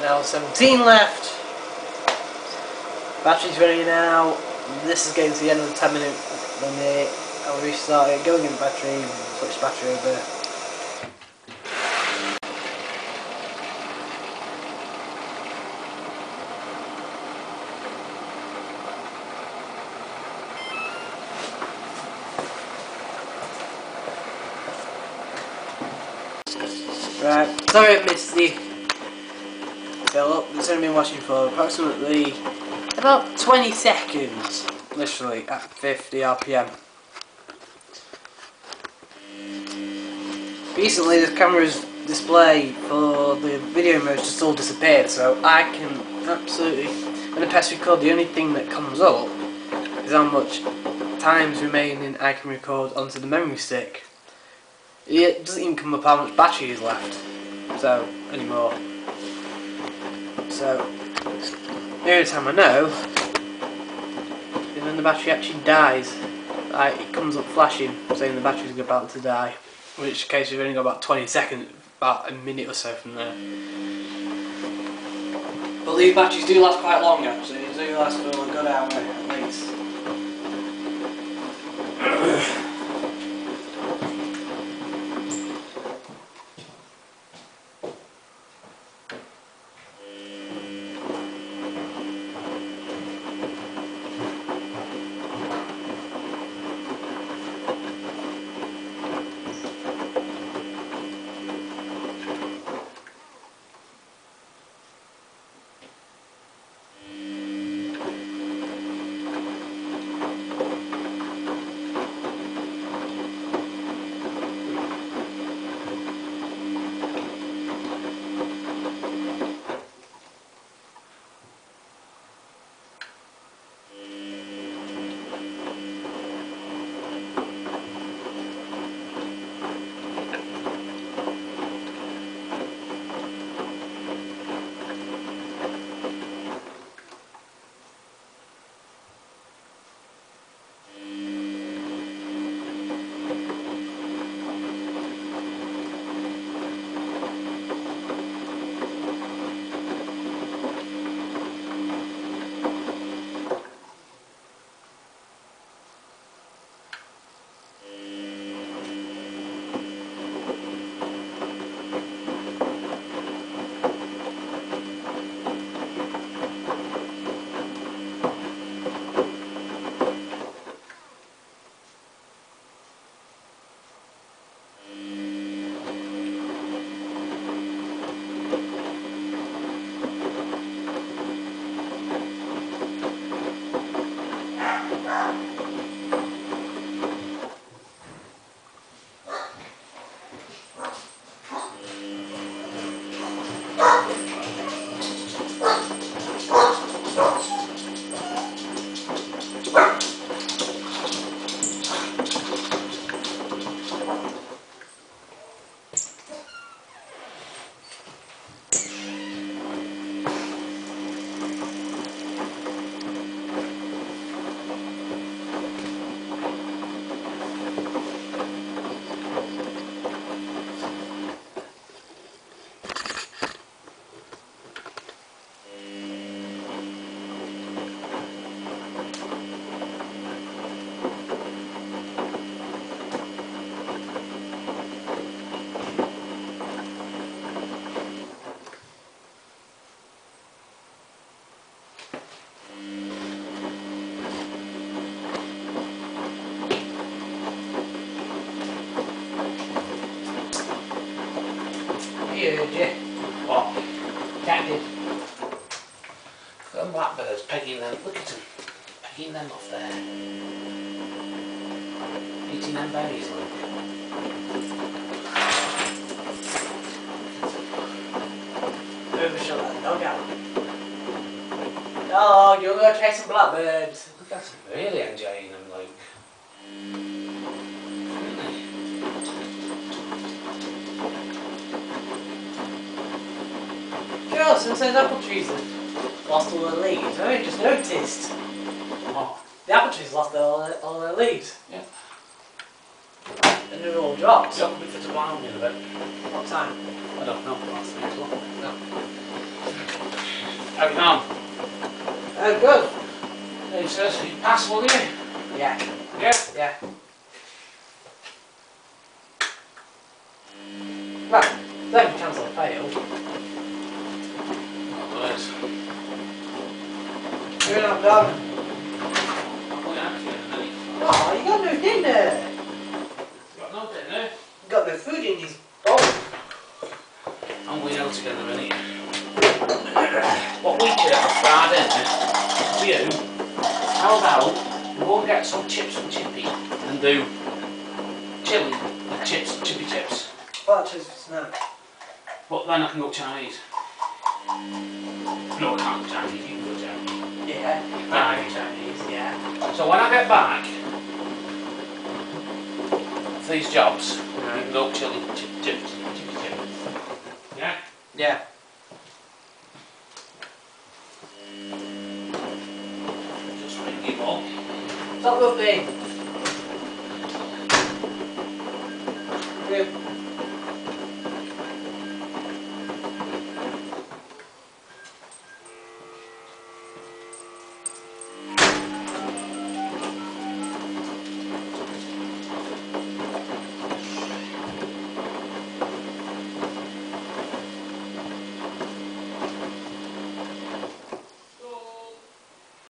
Now 17 left. Battery's running out. This is getting to the end of the 10-minute limit. I'll restart it, go and get the battery, switch battery over. Right, sorry I missed the fill up. It's only been watching for approximately about 20 seconds, literally at 50 RPM. Recently the camera's display for the video mode just all disappeared, so I can absolutely, when I press record, the only thing that comes up is how much time's remaining I can record onto the memory stick. It doesn't even come up how much battery is left anymore. So the only time I know is when the battery actually dies. It comes up flashing saying the battery's about to die. In which case we've only got about 20 seconds, about a minute or so from there. But these batteries do last quite long actually, they do last for a good hour at least. What? Cat did. Them blackbirds pegging them, look at them, pegging them off there. Eating them berries, look. Over, shut that dog out. Dog, you're going to chase some blackbirds. Look at them, really enjoying them, Luke. since those apple trees have lost all their leaves, I just noticed. Oh. The apple trees lost all their leaves. Yeah. And they're all dropped. It's not for tomorrow in a bit. What time? I don't know. Last week, so. No. How you going? Oh, good. Hey, sir, so you pass, will you? Yeah. Yeah. Yeah. Right. Then we cancel a fail. Oh, boys. You're not done. I'm going out here in a minute. Oh, you got no dinner. Got no dinner. You got no food in these bowls. I'm going out again in a minute. What we could have Friday, for you, how about we go and get some chips and chippy and do chili with chips, chippy chips. What is snack? But then I can go Chinese. No, I can't go Chinese, you can go Chinese. Yeah. Right. Chinese, yeah. So when I get back for these jobs, we can go chili, chips, chippy chips. Yeah? Yeah. Just ring him up. Stop with me. Yeah.